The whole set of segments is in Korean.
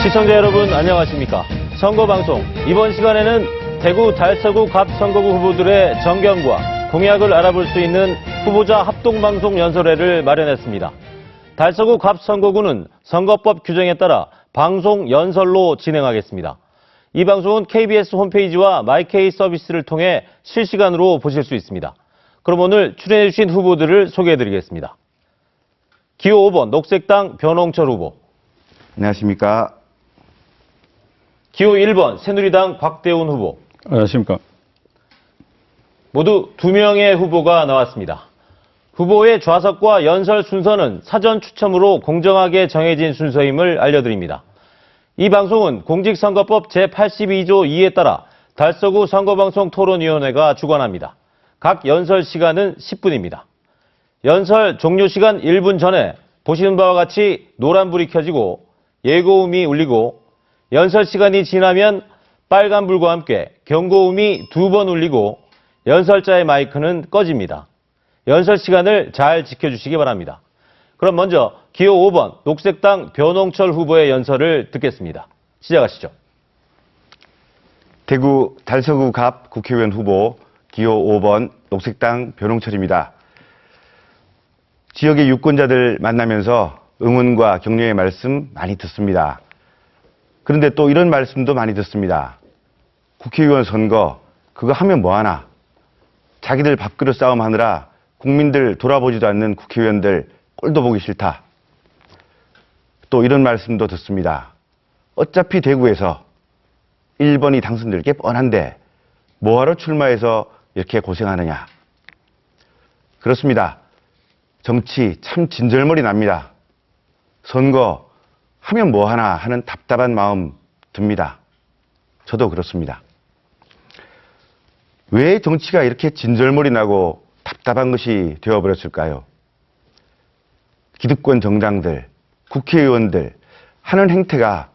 시청자 여러분 안녕하십니까. 선거방송 이번 시간에는 대구 달서구 갑 선거구 후보들의 정견과 공약을 알아볼 수 있는 후보자 합동방송 연설회를 마련했습니다. 달서구 갑 선거구는 선거법 규정에 따라 방송 연설로 진행하겠습니다. 이 방송은 KBS 홈페이지와 마이케이 서비스를 통해 실시간으로 보실 수 있습니다. 그럼 오늘 출연해주신 후보들을 소개해드리겠습니다. 기호 5번 녹색당 변홍철 후보. 안녕하십니까. 기호 1번 새누리당 곽대운 후보. 안녕하십니까. 모두 2명의 후보가 나왔습니다. 후보의 좌석과 연설 순서는 사전 추첨으로 공정하게 정해진 순서임을 알려드립니다. 이 방송은 공직선거법 제82조 2에 따라 달서구 선거방송 토론위원회가 주관합니다. 각 연설 시간은 10분입니다. 연설 종료 시간 1분 전에 보시는 바와 같이 노란불이 켜지고 예고음이 울리고 연설 시간이 지나면 빨간불과 함께 경고음이 2번 울리고 연설자의 마이크는 꺼집니다. 연설 시간을 잘 지켜주시기 바랍니다. 그럼 먼저 기호 5번 녹색당 변홍철 후보의 연설을 듣겠습니다. 시작하시죠. 대구 달서구 갑 국회의원 후보 기호 5번 녹색당 변홍철입니다. 지역의 유권자들 만나면서 응원과 격려의 말씀 많이 듣습니다. 그런데 또 이런 말씀도 많이 듣습니다. 국회의원 선거 그거 하면 뭐하나. 자기들 밥그릇 싸움하느라 국민들 돌아보지도 않는 국회의원들 꼴도 보기 싫다. 또 이런 말씀도 듣습니다. 어차피 대구에서 1번이 당선될 게 뻔한데 뭐하러 출마해서 이렇게 고생하느냐. 그렇습니다. 정치 참 진절머리 납니다. 선거 하면 뭐하나 하는 답답한 마음 듭니다. 저도 그렇습니다. 왜 정치가 이렇게 진절머리 나고 답답한 것이 되어버렸을까요? 기득권 정당들, 국회의원들 하는 행태가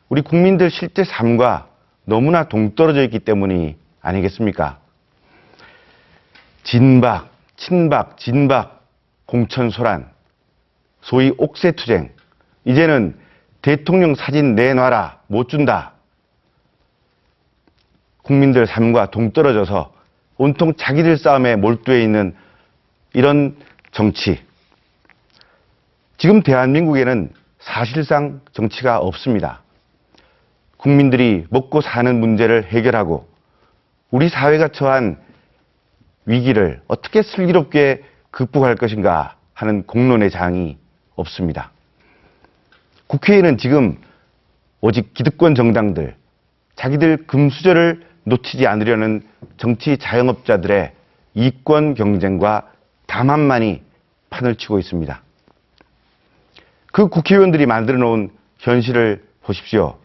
우리 국민들 실제 삶과 너무나 동떨어져 있기 때문이 아니겠습니까? 진박, 친박, 진박, 공천소란, 소위 옥새투쟁, 이제는 대통령 사진 내놔라, 못 준다. 국민들 삶과 동떨어져서 온통 자기들 싸움에 몰두해 있는 이런 정치. 지금 대한민국에는 사실상 정치가 없습니다. 국민들이 먹고 사는 문제를 해결하고 우리 사회가 처한 위기를 어떻게 슬기롭게 극복할 것인가 하는 공론의 장이 없습니다. 국회에는 지금 오직 기득권 정당들, 자기들 금수저를 놓치지 않으려는 정치 자영업자들의 이권 경쟁과 담합만이 판을 치고 있습니다. 그 국회의원들이 만들어 놓은 현실을 보십시오.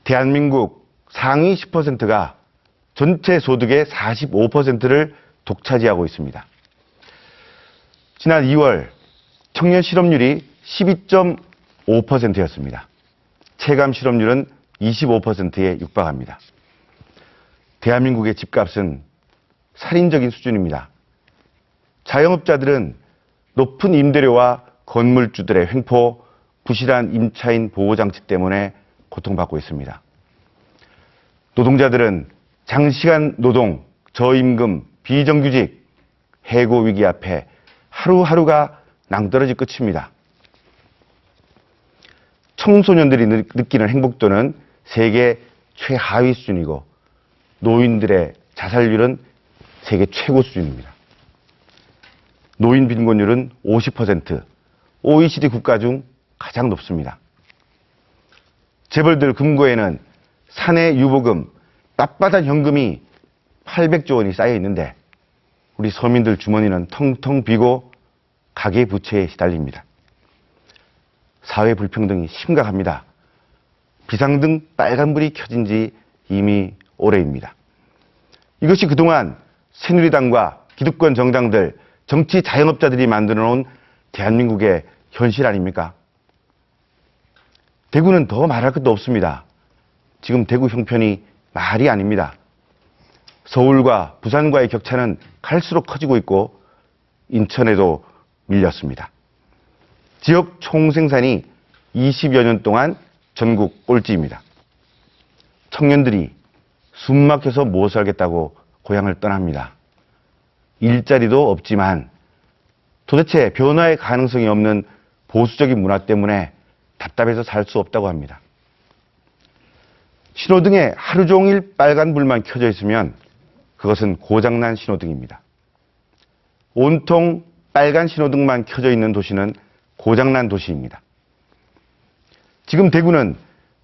대한민국 상위 10%가 전체 소득의 45%를 독차지하고 있습니다. 지난 2월 청년 실업률이 12.5%였습니다. 체감 실업률은 25%에 육박합니다. 대한민국의 집값은 살인적인 수준입니다. 자영업자들은 높은 임대료와 건물주들의 횡포, 부실한 임차인 보호장치 때문에 고통받고 있습니다. 노동자들은 장시간 노동, 저임금, 비정규직, 해고 위기 앞에 하루하루가 낭떠러지 끝입니다. 청소년들이 느끼는 행복도는 세계 최하위 수준이고 노인들의 자살률은 세계 최고 수준입니다. 노인 빈곤율은 50%, OECD 국가 중 가장 높습니다. 재벌들 금고에는 사내 유보금, 빳빳한 현금이 800조 원이 쌓여 있는데 우리 서민들 주머니는 텅텅 비고 가계부채에 시달립니다. 사회 불평등이 심각합니다. 비상등 빨간불이 켜진 지 이미 오래입니다. 이것이 그동안 새누리당과 기득권 정당들, 정치 자영업자들이 만들어 놓은 대한민국의 현실 아닙니까? 대구는 더 말할 것도 없습니다. 지금 대구 형편이 말이 아닙니다. 서울과 부산과의 격차는 갈수록 커지고 있고 인천에도 밀렸습니다. 지역 총생산이 20여 년 동안 전국 꼴찌입니다. 청년들이 숨막혀서 못 살겠다고 고향을 떠납니다. 일자리도 없지만 도대체 변화의 가능성이 없는 보수적인 문화 때문에 답답해서 살 수 없다고 합니다. 신호등에 하루 종일 빨간불만 켜져 있으면 그것은 고장난 신호등입니다. 온통 빨간 신호등만 켜져 있는 도시는 고장난 도시입니다. 지금 대구는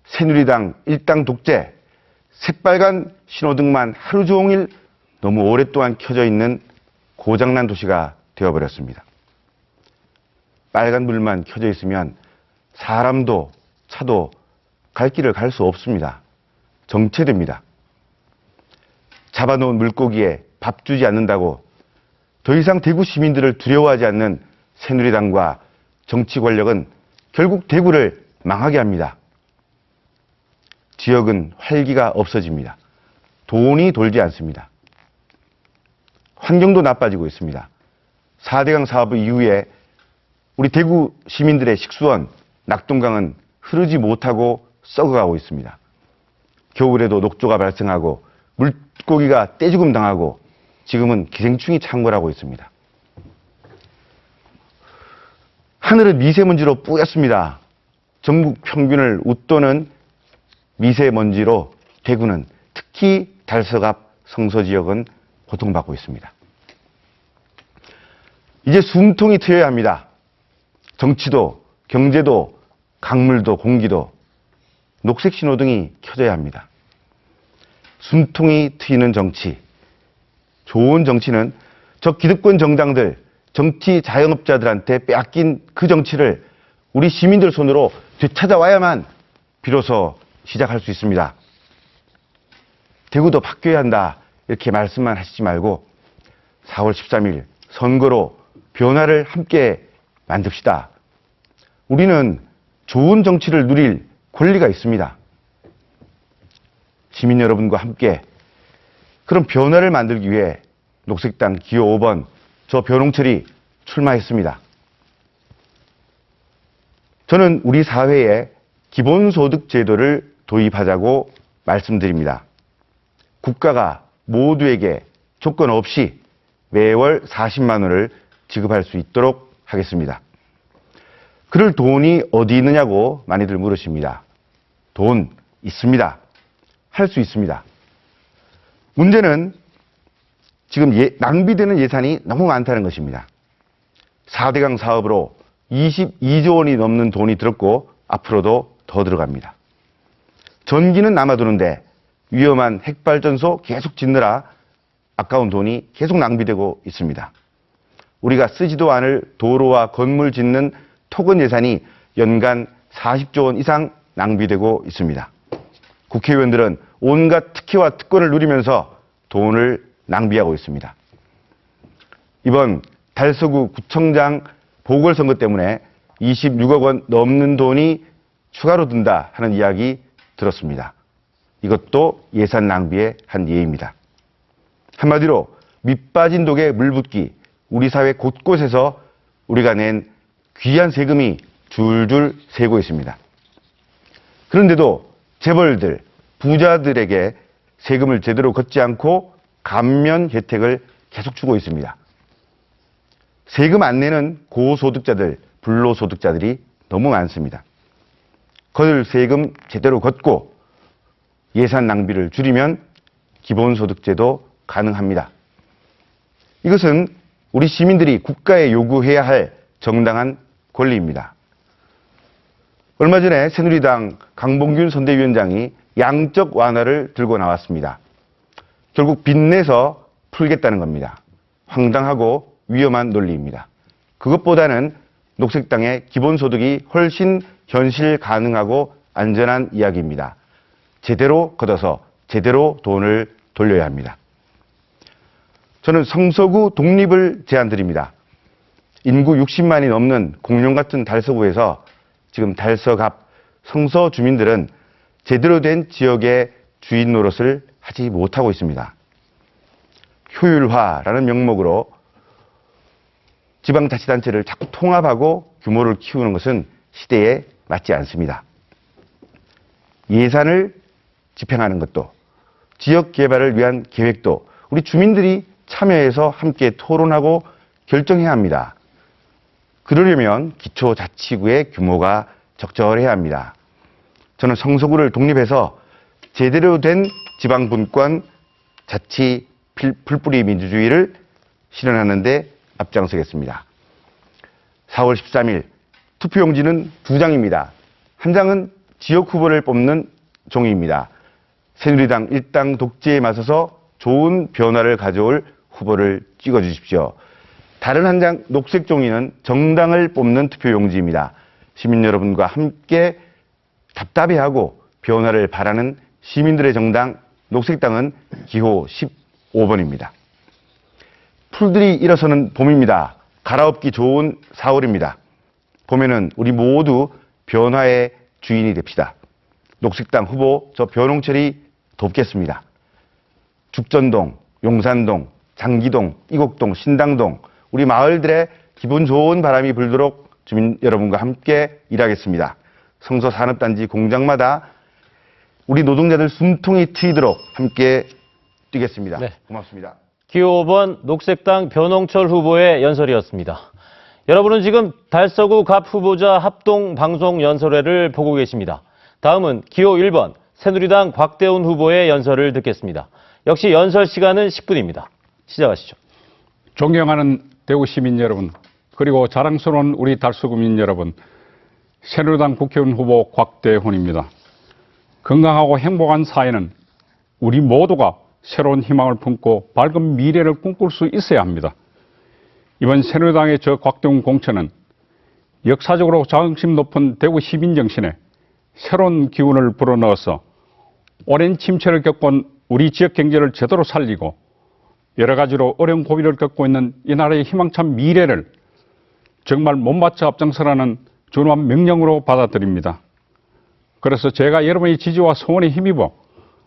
새누리당 일당 독재, 새빨간 신호등만 하루 종일 너무 오랫동안 켜져 있는 고장난 도시가 되어버렸습니다. 빨간불만 켜져 있으면 사람도 차도 갈 길을 갈 수 없습니다. 정체됩니다. 잡아놓은 물고기에 밥 주지 않는다고 더 이상 대구 시민들을 두려워하지 않는 새누리당과 정치 권력은 결국 대구를 망하게 합니다. 지역은 활기가 없어집니다. 돈이 돌지 않습니다. 환경도 나빠지고 있습니다. 4대강 사업 이후에 우리 대구 시민들의 식수원, 낙동강은 흐르지 못하고 썩어가고 있습니다. 겨울에도 녹조가 발생하고 물고기가 떼죽음 당하고 지금은 기생충이 창궐하고 있습니다. 하늘은 미세먼지로 뿌였습니다. 전국 평균을 웃도는 미세먼지로 대구는 특히 달서 앞 성서 지역은 고통받고 있습니다. 이제 숨통이 트여야 합니다. 정치도 경제도 강물도 공기도 녹색 신호등이 켜져야 합니다. 숨통이 트이는 정치, 좋은 정치는 저 기득권 정당들, 정치 자영업자들한테 빼앗긴 그 정치를 우리 시민들 손으로 되찾아와야만 비로소 시작할 수 있습니다. 대구도 바뀌어야 한다 이렇게 말씀만 하시지 말고 4월 13일 선거로 변화를 함께 만듭시다. 우리는 좋은 정치를 누릴 권리가 있습니다. 시민 여러분과 함께 그런 변화를 만들기 위해 녹색당 기호 5번 저 변홍철이 출마했습니다. 저는 우리 사회에 기본소득 제도를 도입하자고 말씀드립니다. 국가가 모두에게 조건 없이 매월 40만 원을 지급할 수 있도록 하겠습니다. 그럴 돈이 어디 있느냐고 많이들 물으십니다. 돈 있습니다. 할 수 있습니다. 문제는 지금 낭비되는 예산이 너무 많다는 것입니다. 4대강 사업으로 22조 원이 넘는 돈이 들었고 앞으로도 더 들어갑니다. 전기는 남아도는데 위험한 핵발전소 계속 짓느라 아까운 돈이 계속 낭비되고 있습니다. 우리가 쓰지도 않을 도로와 건물 짓는 토건 예산이 연간 40조 원 이상 낭비되고 있습니다. 국회의원들은 온갖 특혜와 특권을 누리면서 돈을 낭비하고 있습니다. 이번 달서구 구청장 보궐선거 때문에 26억 원 넘는 돈이 추가로 든다 하는 이야기 들었습니다. 이것도 예산 낭비의 한 예입니다. 한마디로 밑빠진 독에 물 붓기, 우리 사회 곳곳에서 우리가 낸 귀한 세금이 줄줄 새고 있습니다. 그런데도 재벌들, 부자들에게 세금을 제대로 걷지 않고 감면 혜택을 계속 주고 있습니다. 세금 안 내는 고소득자들, 불로소득자들이 너무 많습니다. 걷을 세금 제대로 걷고 예산 낭비를 줄이면 기본소득제도 가능합니다. 이것은 우리 시민들이 국가에 요구해야 할 정당한 권리입니다. 얼마 전에 새누리당 강봉균 선대위원장이 양적 완화를 들고 나왔습니다. 결국 빚내서 풀겠다는 겁니다. 황당하고 위험한 논리입니다. 그것보다는 녹색당의 기본소득이 훨씬 현실 가능하고 안전한 이야기입니다. 제대로 걷어서 제대로 돈을 돌려야 합니다. 저는 성서구 독립을 제안드립니다. 인구 60만이 넘는 공룡 같은 달서구에서 지금 달서갑 성서 주민들은 제대로 된 지역의 주인 노릇을 하지 못하고 있습니다. 효율화라는 명목으로 지방자치단체를 자꾸 통합하고 규모를 키우는 것은 시대에 맞지 않습니다. 예산을 집행하는 것도, 지역 개발을 위한 계획도 우리 주민들이 참여해서 함께 토론하고 결정해야 합니다. 그러려면 기초자치구의 규모가 적절해야 합니다. 저는 성서구를 독립해서 제대로 된 지방분권 자치 풀뿌리 민주주의를 실현하는 데 앞장서겠습니다. 4월 13일 투표용지는 2장입니다. 한 장은 지역 후보를 뽑는 종이입니다. 새누리당 일당 독재에 맞서서 좋은 변화를 가져올 후보를 찍어주십시오. 다른 한 장 녹색 종이는 정당을 뽑는 투표용지입니다. 시민 여러분과 함께 답답해하고 변화를 바라는 시민들의 정당 녹색당은 기호 15번입니다. 풀들이 일어서는 봄입니다. 갈아엎기 좋은 4월입니다. 봄에는 우리 모두 변화의 주인이 됩시다. 녹색당 후보 저 변홍철이 돕겠습니다. 죽전동, 용산동, 장기동, 이곡동, 신당동 우리 마을들의 기분 좋은 바람이 불도록 주민 여러분과 함께 일하겠습니다. 성서산업단지 공장마다 우리 노동자들 숨통이 트이도록 함께 뛰겠습니다. 네. 고맙습니다. 기호 5번 녹색당 변홍철 후보의 연설이었습니다. 여러분은 지금 달서구 갑 후보자 합동 방송 연설회를 보고 계십니다. 다음은 기호 1번 새누리당 곽대훈 후보의 연설을 듣겠습니다. 역시 연설 시간은 10분입니다. 시작하시죠. 존경하는 대구 시민 여러분, 그리고 자랑스러운 우리 달서구민 여러분, 새누리당 국회의원 후보 곽대훈입니다. 건강하고 행복한 사회는 우리 모두가 새로운 희망을 품고 밝은 미래를 꿈꿀 수 있어야 합니다. 이번 새누리당의 저 곽대훈 공천은 역사적으로 자긍심 높은 대구 시민 정신에 새로운 기운을 불어넣어서 오랜 침체를 겪은 우리 지역 경제를 제대로 살리고 여러 가지로 어려운 고비를 겪고 있는 이 나라의 희망찬 미래를 정말 못마쳐 앞장서라는 준엄한 명령으로 받아들입니다. 그래서 제가 여러분의 지지와 성원에 힘입어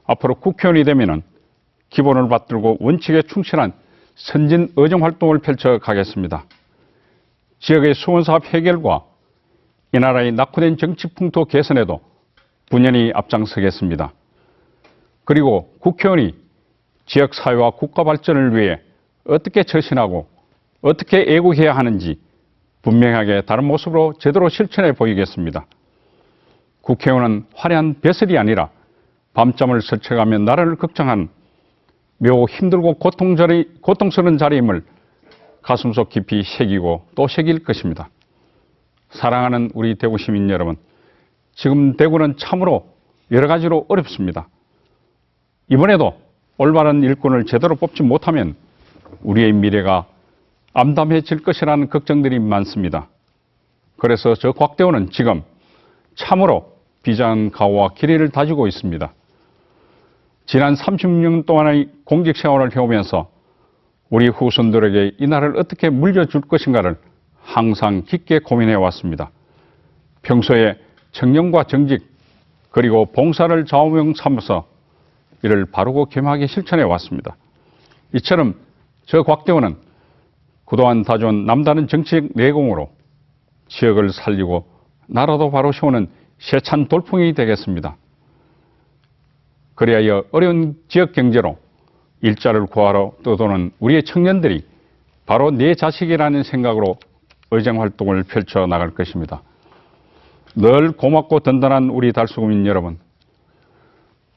앞으로 국회의원이 되면은 기본을 받들고 원칙에 충실한 선진 의정 활동을 펼쳐 가겠습니다. 지역의 수원사업 해결과 이 나라의 낙후된 정치 풍토 개선에도 분연히 앞장서겠습니다. 그리고 국회의원이 지역 사회와 국가 발전을 위해 어떻게 처신하고 어떻게 애국해야 하는지 분명하게 다른 모습으로 제대로 실천해 보이겠습니다. 국회의원은 화려한 벼슬이 아니라 밤잠을 설쳐가며 나라를 걱정한 매우 힘들고 고통스러운 자리임을 가슴속 깊이 새기고 또 새길 것입니다. 사랑하는 우리 대구 시민 여러분, 지금 대구는 참으로 여러 가지로 어렵습니다. 이번에도 올바른 일꾼을 제대로 뽑지 못하면 우리의 미래가 암담해질 것이라는 걱정들이 많습니다. 그래서 저 곽대훈은 지금 참으로 비전 각오와 기리를 다지고 있습니다. 지난 36년 동안의 공직 생활을 해오면서 우리 후손들에게 이 나라를 어떻게 물려줄 것인가를 항상 깊게 고민해 왔습니다. 평소에 청렴과 정직 그리고 봉사를 좌우명 삼아서 이를 바르고 겸하게 실천해 왔습니다. 이처럼 저 곽대훈은 그동안 다져온 남다른 정치적 내공으로 지역을 살리고 나라도 바로 세우는 세찬 돌풍이 되겠습니다. 그래야 어려운 지역 경제로 일자를 구하러 떠도는 우리의 청년들이 바로 내 자식이라는 생각으로 의정 활동을 펼쳐 나갈 것입니다. 늘 고맙고 든든한 우리 달서구민 여러분,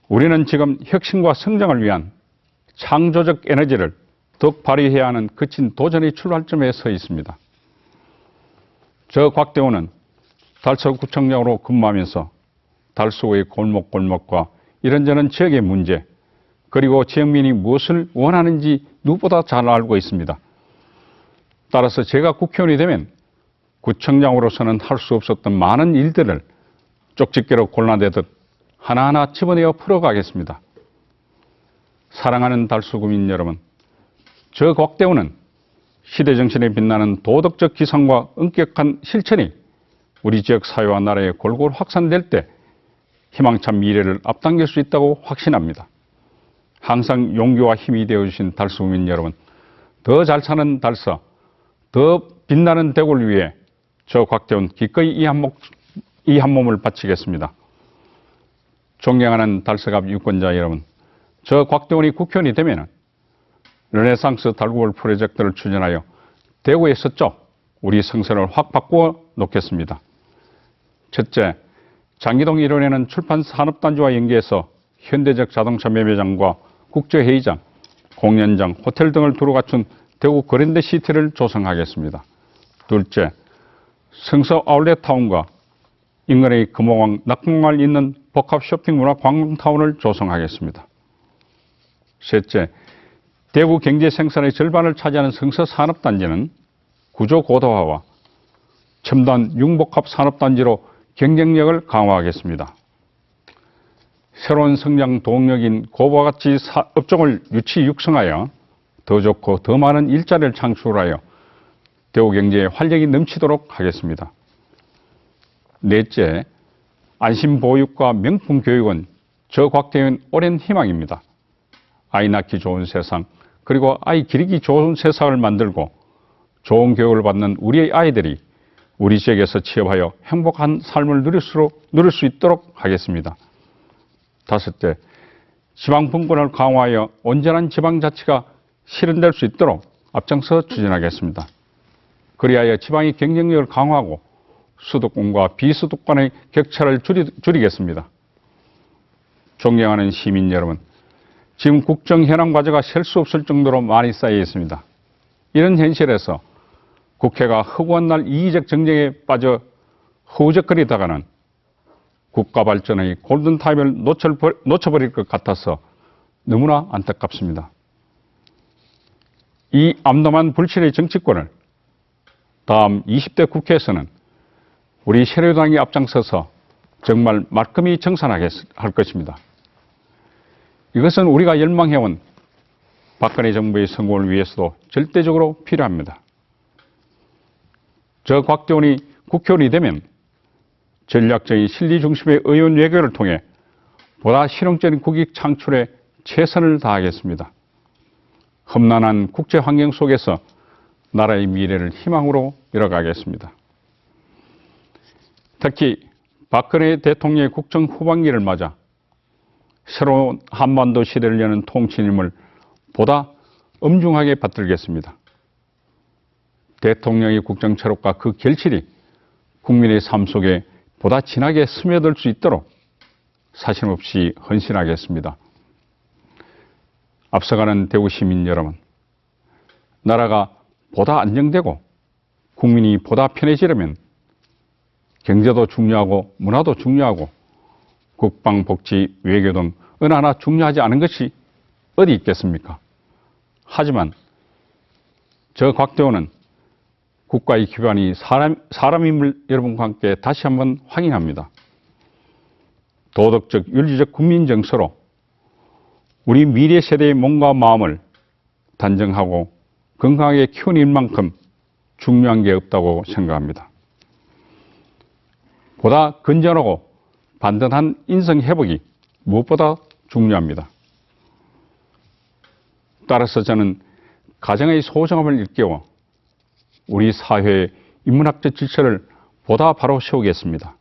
우리는 지금 혁신과 성장을 위한 창조적 에너지를 더욱 발휘해야 하는 거친 도전의 출발점에 서 있습니다. 저 곽대훈은 달서구청장으로 근무하면서 달서구의 골목골목과 이런저런 지역의 문제, 그리고 지역민이 무엇을 원하는지 누구보다 잘 알고 있습니다. 따라서 제가 국회의원이 되면 구청장으로서는 할 수 없었던 많은 일들을 쪽집게로 골라내듯 하나하나 집어내어 풀어가겠습니다. 사랑하는 달서구민 여러분, 저 곽대훈은 시대정신에 빛나는 도덕적 기상과 엄격한 실천이 우리 지역 사회와 나라에 골고루 확산될 때 희망찬 미래를 앞당길 수 있다고 확신합니다. 항상 용기와 힘이 되어주신 달서구민 여러분, 더 잘 사는 달서, 더 빛나는 대구를 위해 저 곽대훈 기꺼이 이 한 몸을 바치겠습니다. 존경하는 달서갑 유권자 여러분, 저 곽대원이 국회의원이 되면 르네상스 달구벌 프로젝트를 추진하여 대구의 서쪽 우리 성서를 확 바꾸어 놓겠습니다. 첫째, 장기동 일원에는 출판산업단지와 연계해서 현대적 자동차 매매장과 국제회의장, 공연장, 호텔 등을 두루 갖춘 대구 그랜드시티를 조성하겠습니다. 둘째, 성서 아울렛타운과 인근의 금호강, 낙동강을 잇는 복합 쇼핑문화 관광타운을 조성하겠습니다. 셋째, 대구 경제 생산의 절반을 차지하는 성서 산업단지는 구조 고도화와 첨단 융복합 산업단지로 경쟁력을 강화하겠습니다. 새로운 성장 동력인 고부가치 업종을 유치 육성하여 더 좋고 더 많은 일자리를 창출하여 대구 경제에 활력이 넘치도록 하겠습니다. 넷째, 안심보육과 명품교육은 저 곽대원 오랜 희망입니다. 아이 낳기 좋은 세상, 그리고 아이 기르기 좋은 세상을 만들고 좋은 교육을 받는 우리의 아이들이 우리 지역에서 취업하여 행복한 삶을 누릴 수 있도록 하겠습니다. 다섯째, 지방분권을 강화하여 온전한 지방자치가 실현될 수 있도록 앞장서 추진하겠습니다. 그리하여 지방의 경쟁력을 강화하고 수도권과 비수도권의 격차를 줄이겠습니다. 존경하는 시민 여러분, 지금 국정 현안 과제가 셀 수 없을 정도로 많이 쌓여 있습니다. 이런 현실에서 국회가 허구한 날 이의적 정쟁에 빠져 허우적거리다가는 국가 발전의 골든타임을 놓쳐버릴 것 같아서 너무나 안타깝습니다. 이 암담한 불신의 정치권을 다음 20대 국회에서는 우리 새누리당이 앞장서서 정말 말끔히 정산하게 할 것입니다. 이것은 우리가 열망해온 박근혜 정부의 성공을 위해서도 절대적으로 필요합니다. 저 곽대원이 국회의원이 되면 전략적인 실리 중심의 의원 외교를 통해 보다 실용적인 국익 창출에 최선을 다하겠습니다. 험난한 국제 환경 속에서 나라의 미래를 희망으로 이뤄가겠습니다. 특히 박근혜 대통령의 국정 후반기를 맞아 새로운 한반도 시대를 여는 통치임을 보다 엄중하게 받들겠습니다. 대통령의 국정 체력과 그 결실이 국민의 삶 속에 보다 진하게 스며들 수 있도록 사심없이 헌신하겠습니다. 앞서가는 대구 시민 여러분, 나라가 보다 안정되고 국민이 보다 편해지려면 경제도 중요하고 문화도 중요하고 국방, 복지, 외교 등 어느 하나 중요하지 않은 것이 어디 있겠습니까? 하지만 저 곽대원은 국가의 기반이 사람임을 여러분과 함께 다시 한번 확인합니다. 도덕적, 윤리적 국민 정서로 우리 미래 세대의 몸과 마음을 단정하고 건강하게 키우는 일만큼 중요한 게 없다고 생각합니다. 보다 건전하고 반듯한 인성 회복이 무엇보다 중요합니다. 따라서 저는 가정의 소중함을 일깨워 우리 사회의 인문학적 질서를 보다 바로 세우겠습니다.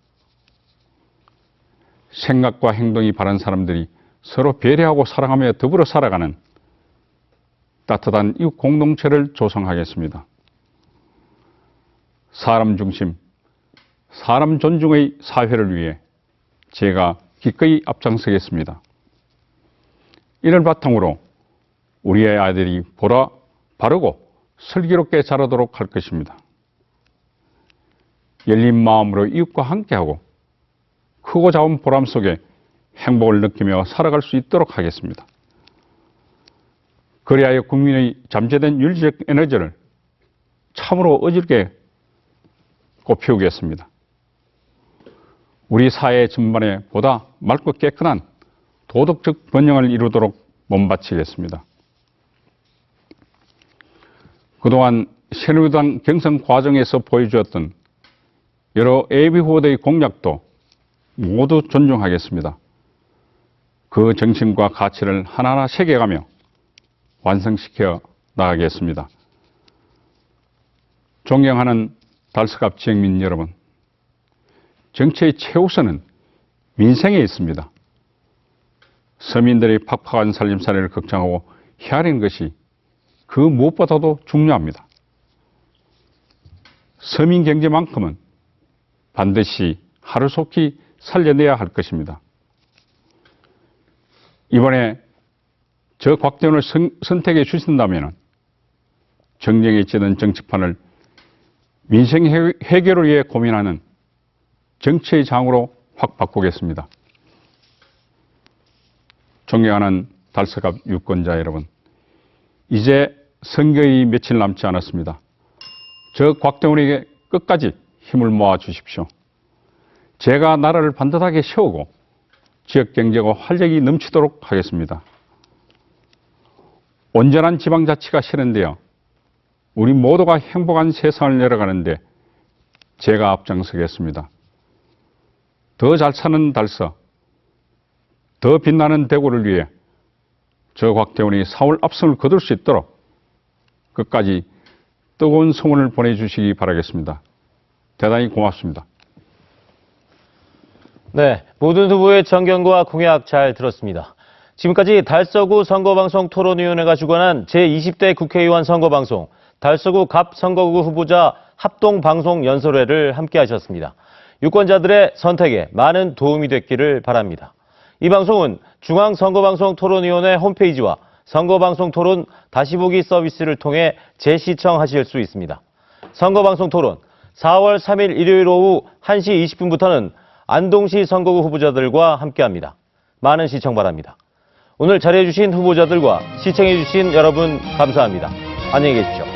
생각과 행동이 바른 사람들이 서로 배려하고 사랑하며 더불어 살아가는 따뜻한 이웃 공동체를 조성하겠습니다. 사람 중심, 사람 존중의 사회를 위해 제가 기꺼이 앞장서겠습니다. 이를 바탕으로 우리의 아이들이 보다 바르고 슬기롭게 자라도록 할 것입니다. 열린 마음으로 이웃과 함께하고 크고 작은 보람 속에 행복을 느끼며 살아갈 수 있도록 하겠습니다. 그리하여 국민의 잠재된 윤리적 에너지를 참으로 어지럽게 꽃피우겠습니다. 우리 사회 전반에 보다 맑고 깨끗한 도덕적 번영을 이루도록 몸바치겠습니다. 그동안 새누리당 경선 과정에서 보여주었던 여러 예비 후보들의 공약도 모두 존중하겠습니다. 그 정신과 가치를 하나하나 새겨가며 완성시켜 나가겠습니다. 존경하는 달서갑 지역민 여러분, 정치의 최우선은 민생에 있습니다. 서민들의 팍팍한 살림살이를 걱정하고 헤아리는 것이 그 무엇보다도 중요합니다. 서민 경제만큼은 반드시 하루속히 살려내야 할 것입니다. 이번에 저 곽대원을 선택해 주신다면 정쟁에 찌든 정치판을 민생 해결을 위해 고민하는 정치의 장으로 확 바꾸겠습니다. 존경하는 달서갑 유권자 여러분, 이제 선거의 며칠 남지 않았습니다. 저 곽대원에게 끝까지 힘을 모아 주십시오. 제가 나라를 반듯하게 세우고 지역 경제가 활력이 넘치도록 하겠습니다. 온전한 지방자치가 실현되어 우리 모두가 행복한 세상을 열어가는데 제가 앞장서겠습니다. 더 잘 사는 달서, 더 빛나는 대구를 위해 저 곽대원이 4월 압승을 거둘 수 있도록 끝까지 뜨거운 성원을 보내주시기 바라겠습니다. 대단히 고맙습니다. 네, 모든 후보의 정견과 공약 잘 들었습니다. 지금까지 달서구 선거방송 토론위원회가 주관한 제20대 국회의원 선거방송 달서구 갑 선거구 후보자 합동방송 연설회를 함께 하셨습니다. 유권자들의 선택에 많은 도움이 됐기를 바랍니다. 이 방송은 중앙선거방송토론위원회 홈페이지와 선거방송 토론 다시 보기 서비스를 통해 재시청하실 수 있습니다. 선거방송 토론 4월 3일 일요일 오후 1시 20분부터는 안동시 선거구 후보자들과 함께합니다. 많은 시청 바랍니다. 오늘 자리해주신 후보자들과 시청해주신 여러분 감사합니다. 안녕히 계십시오.